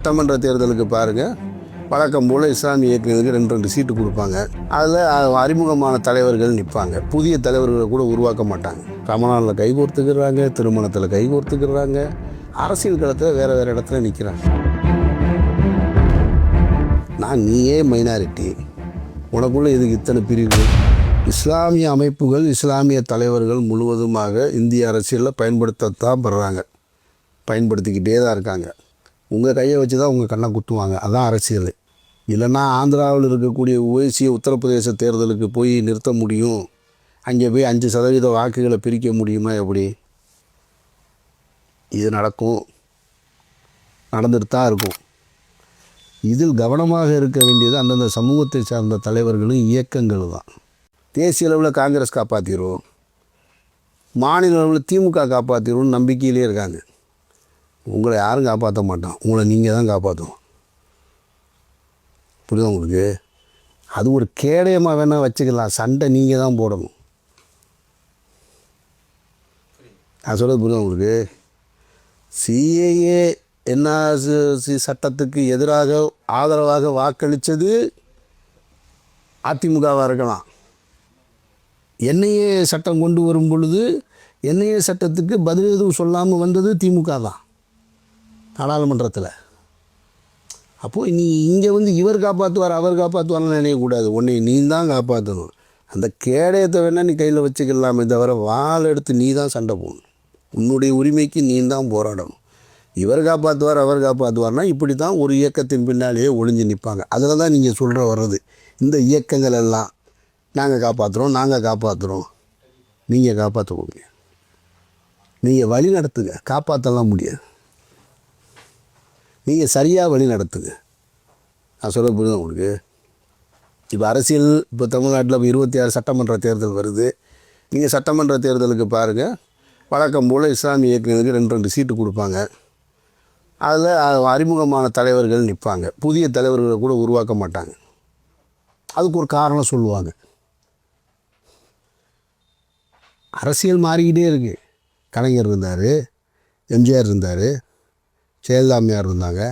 சட்டமன்ற தேர்தலுக்கு பாருங்கள், வழக்கம் போல் இஸ்லாமிய இயக்கங்களுக்கு 2 சீட்டு கொடுப்பாங்க. அதில் அறிமுகமான தலைவர்கள் நிற்பாங்க. புதிய தலைவர்களை கூட உருவாக்க மாட்டாங்க. ரமணானில் கைகோர்த்துக்கிறாங்க, திருமணத்தில் கைகோர்த்துக்கிறாங்க, அரசியல் களத்தில் வேறு வேறு இடத்துல நிற்கிறாங்க. நீயே மைனாரிட்டி, உனக்குள்ளே இதுக்கு இத்தனை பிரிவு. இஸ்லாமிய அமைப்புகள், இஸ்லாமிய தலைவர்கள் முழுவதுமாக இந்திய அரசியலில் பயன்படுத்தத்தான் படுறாங்க, பயன்படுத்திக்கிட்டே தான் இருக்காங்க. உங்கள் கையை வச்சு தான் உங்கள் கண்ணை குத்துவாங்க. அதுதான் அரசியல். இல்லைன்னா ஆந்திராவில் இருக்கக்கூடிய ஓய்சியை உத்தரப்பிரதேச தேர்தலுக்கு போய் நிறுத்த முடியும், அங்கே போய் 5% வாக்குகளை பிரிக்க முடியுமா? எப்படி? இது நடக்கும், நடந்துட்டு தான் இருக்கும். இதில் கவனமாக இருக்க வேண்டியது அந்தந்த சமூகத்தை சார்ந்த தலைவர்களும் இயக்கங்கள் தான். தேசிய அளவில் காங்கிரஸ் காப்பாற்றிடும், மாநில அளவில் திமுக காப்பாற்றிடும்னு நம்பிக்கையிலே இருக்காங்க. உங்களை யாரும் காப்பாற்ற மாட்டோம், உங்களை நீங்கள் தான் காப்பாற்றணும். புரியுதா உங்களுக்கு? அது ஒரு கேடயமாக வேணால் வச்சுக்கலாம், சண்டை நீங்கள் தான் போடணும். நான் சொல்கிறது புரியுதா உங்களுக்கு? சிஏஏ என்ஆர்சி சட்டத்துக்கு எதிராக ஆதரவாக வாக்களித்தது அதிமுகவாக இருக்கலாம். என்ஐஏ சட்டம் கொண்டு வரும் பொழுது என்ஐஏ சட்டத்துக்கு பதில் எதுவும் சொல்லாமல் வந்தது திமுக தான் நாடாளுமன்றத்தில். அப்போது நீ இங்கே இவர் காப்பாற்றுவார் அவர் காப்பாற்றுவார்னு நினைக்கக்கூடாது. உன்னை நீ தான் காப்பாற்றணும். அந்த கேடயத்தை வேணால் நீ கையில் வச்சுக்கலாமே தவிர வாள் எடுத்து நீ தான் சண்டை போடணும். உன்னுடைய உரிமைக்கு நீ தான் போராடணும். இவர் காப்பாற்றுவார் அவர் காப்பாற்றுவார்னா இப்படி தான் ஒரு இயக்கத்தின் பின்னாலேயே ஒளிஞ்சு நிற்பாங்க. அதில் தான் நீங்கள் சொல்கிற வர்றது இந்த இயக்கங்கள் எல்லாம் நாங்கள் காப்பாற்றுறோம், நீங்கள் காப்பாற்றக்கூடிய, நீங்கள் வழி நடத்துங்க, காப்பாற்றலாம் முடியாது. நீங்கள் சரியாக வழி நடத்துங்க. நான் சொல்ல புரியுது உங்களுக்கு? இப்போ அரசியல், இப்போ தமிழ்நாட்டில் 26 சட்டமன்ற தேர்தல் வருது. நீங்கள் சட்டமன்ற தேர்தலுக்கு பாருங்கள், வழக்கம் போல் இஸ்லாமிய இயக்கங்களுக்கு 2 சீட்டு கொடுப்பாங்க. அதில் அறிமுகமான தலைவர்கள் நிற்பாங்க. புதிய தலைவர்களை கூட உருவாக்க மாட்டாங்க. அதுக்கு ஒரு காரணம் சொல்லுவாங்க. அரசியல் மாறிக்கிட்டே இருக்குது. கலைஞர் இருந்தார், எம்ஜிஆர் இருந்தார், ஜெயலலிதாமையார் இருந்தாங்க,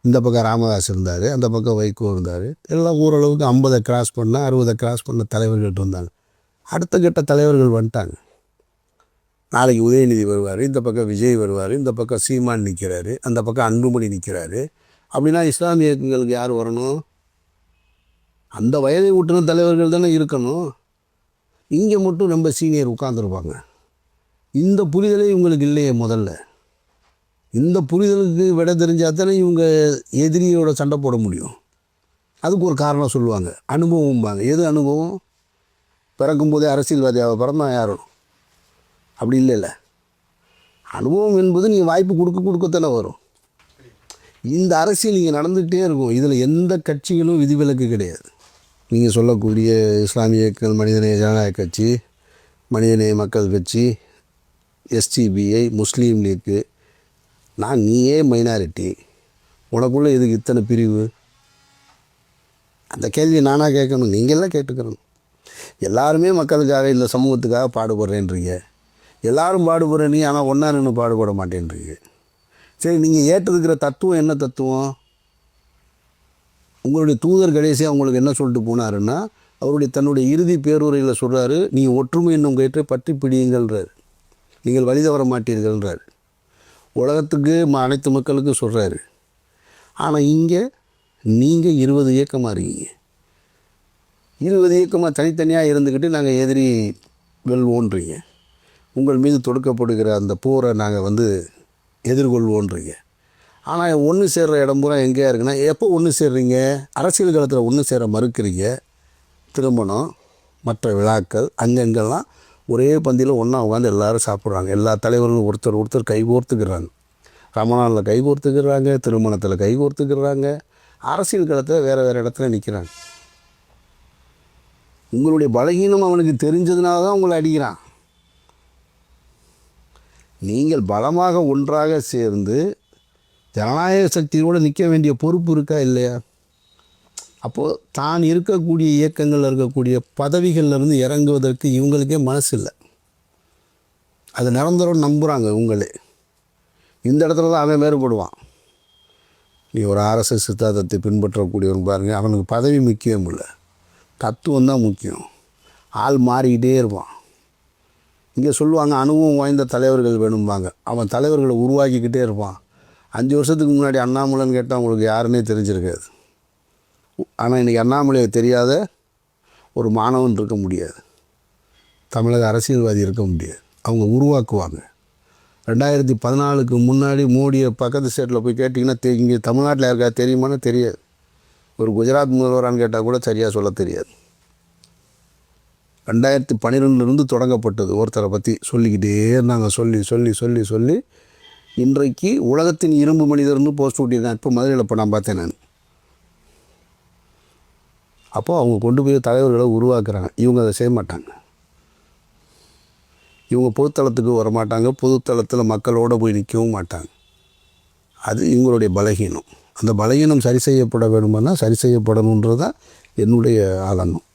இந்த பக்கம் ராமதாஸ் இருந்தார், அந்த பக்கம் வைகோ இருந்தார். எல்லாம் ஓரளவுக்கு 50 கிராஸ் பண்ண 60 கிராஸ் பண்ண தலைவர்கள்ட்ட இருந்தாங்க. அடுத்த கட்ட தலைவர்கள் வந்துட்டாங்க. நாளைக்கு உதயநிதி வருவார், இந்த பக்கம் விஜய் வருவார், இந்த பக்கம் சீமான் நிற்கிறாரு, அந்த பக்கம் அன்புமணி நிற்கிறாரு. அப்படின்னா இஸ்லாமிய இயக்கங்களுக்கு யார் வரணும்? அந்த வயதை ஊட்டின தலைவர்கள் தானே இருக்கணும். இங்கே மட்டும் ரொம்ப சீனியர் உட்காந்துருப்பாங்க. இந்த புரிதலே இவங்களுக்கு இல்லையே. முதல்ல இந்த புரிதலுக்கு விட தெரிஞ்சால் தானே இவங்க எதிரியோட சண்டை போட முடியும். அதுக்கு ஒரு காரணம் சொல்லுவாங்க, அனுபவம்பாங்க. எது அனுபவம்? பிறக்கும்போதே அரசியல்வாதியாக பிறந்தா யாரும் அப்படி இல்லை. அனுபவம் என்பது நீங்கள் வாய்ப்பு கொடுக்கத்தானே வரும். இந்த அரசியல் இங்கே நடந்துகிட்டே இருக்கும். இதில் எந்த கட்சிகளும் விதிவிலக்கு கிடையாது. நீங்கள் சொல்லக்கூடிய இஸ்லாமிய இயக்கங்கள், மனிதநேய ஜனநாயக கட்சி, மனிதநேய மக்கள் கட்சி, எஸ்டிபிஐ, முஸ்லீம் லீக்கு, நீயே மைனாரிட்டி, உனக்குள்ளே இதுக்கு இத்தனை பிரிவு. அந்த கேள்வியை நானாக கேட்கணும், நீங்கள்லாம் கேட்டுக்கிறணும். எல்லாருமே மக்களுக்காக இல்லை சமூகத்துக்காக பாடுபடுறேன்றீங்க. எல்லாரும் பாடுபடுறீங்க, ஆனால் ஒன்றா நின்று பாடுபட மாட்டேன்றீங்க. சரி, நீங்கள் ஏற்றிருக்கிற தத்துவம் என்ன தத்துவம்? உங்களுடைய தூதர் கடைசியாக உங்களுக்கு என்ன சொல்லிட்டு போனாருன்னா, தன்னுடைய இறுதி பேருரையில் சொல்கிறாரு, நீ ஒற்றுமை என்னும் கயிற்றை பற்றி பிடியுங்கள்ன்றார், நீங்கள் வழி தவற மாட்டீர்கள்ன்றார். உலகத்துக்கு அனைத்து மக்களுக்கும் சொல்கிறாரு. ஆனால் இங்கே நீங்கள் 20 இயக்கமாக இருக்கீங்க. 20 இயக்கமாக தனித்தனியாக இருந்துக்கிட்டு நாங்கள் எதிரி வெல்வோன்றீங்க. உங்கள் மீது தொடுக்கப்படுகிற அந்த போரை நாங்கள் எதிர்கொள்வோன்றீங்க. ஆனால் ஒன்று சேர்கிற இடம் பூரா எங்கேயா இருக்குன்னா, எப்போ ஒன்று சேர்றீங்க? அரசியல் காலத்தில் ஒன்று சேர மறுக்கிறீங்க. திருமணம், மற்ற விழாக்கள், அங்கெங்கெல்லாம் ஒரே பந்தியில் ஒன்றா உட்காந்து எல்லோரும் சாப்பிட்றாங்க. எல்லா தலைவர்களும் ஒருத்தர் கைகோர்த்துக்கிறாங்க. ரமணானில் கைகோர்த்துக்கிறாங்க, திருமணத்தில் கைகோர்த்துக்கிறாங்க, அரசியல் களத்தில் வேறு வேறு இடத்துல நிற்கிறாங்க. உங்களுடைய பலகீனம் அவனுக்கு தெரிஞ்சதுனால தான் உங்களை அடிக்கிறான். நீங்கள் பலமாக ஒன்றாக சேர்ந்து ஜனநாயக சக்தியோடு நிற்க வேண்டிய பொறுப்பு இருக்கா இல்லையா? அப்போது தான் இருக்கக்கூடிய இயக்கங்களில் இருக்கக்கூடிய பதவிகள்லேருந்து இறங்குவதற்கு இவங்களுக்கே மனசு இல்லை. அது நிரந்தரம் நம்புகிறாங்க. உங்களே இந்த இடத்துல தான் அவன் வேறுபடுவான். நீ ஒரு ஆர்எஸ்எஸ் சித்தாந்தத்தை பின்பற்றக்கூடியவன் பாருங்கள், அவனுக்கு பதவி முக்கியம் இல்லை, தத்துவம் தான் முக்கியம். ஆள் மாறிக்கிட்டே இருப்பான். இங்கே சொல்லுவாங்க அனுபவம் வாய்ந்த தலைவர்கள் வேணும்பாங்க. அவன் தலைவர்களை உருவாக்கிக்கிட்டே இருப்பான். 5 வருஷத்துக்கு முன்னாடி அண்ணாமலைன்னு கேட்டால் அவங்களுக்கு யாருன்னே தெரிஞ்சிருக்காது. ஆனால் இன்றைக்கி அண்ணாமலையை தெரியாத ஒரு மாணவன் இருக்க முடியாது, தமிழக அரசியல்வாதி இருக்க முடியாது. அவங்க உருவாக்குவாங்க. 2014க்கு முன்னாடி மோடியை பக்கத்து ஸ்டேட்டில் போய் கேட்டிங்கன்னா இங்கே தமிழ்நாட்டில் யாருக்கா தெரியுமான்னு தெரியாது. ஒரு குஜராத் முதல்வரான்னு கேட்டால் கூட சரியாக சொல்ல தெரியாது. 2012 தொடங்கப்பட்டது. ஒருத்தரை பற்றி சொல்லிக்கிட்டே இருந்தாங்க. சொல்லி சொல்லி சொல்லி சொல்லி இன்றைக்கு உலகத்தின் இரும்பு மனிதர்னு போஸ்ட் ஓட்டியிருக்கான். இப்போ மதுரையில் இப்போ நான் பார்த்தேன் நான். அப்போது அவங்க கொண்டு போய் தலைவர்களை உருவாக்குறாங்க. இவங்க அதை செய்ய மாட்டாங்க. இவங்க பொதுத்தளத்துக்கு வரமாட்டாங்க, பொதுத்தளத்தில் மக்களோடு போய் நிற்கவும் மாட்டாங்க. அது இவங்களுடைய பலகீனம். அந்த பலகீனம் சரி செய்யப்பட வேணுமென்னா சரி செய்யப்படணுன்றது தான் என்னுடைய ஆதங்கம்.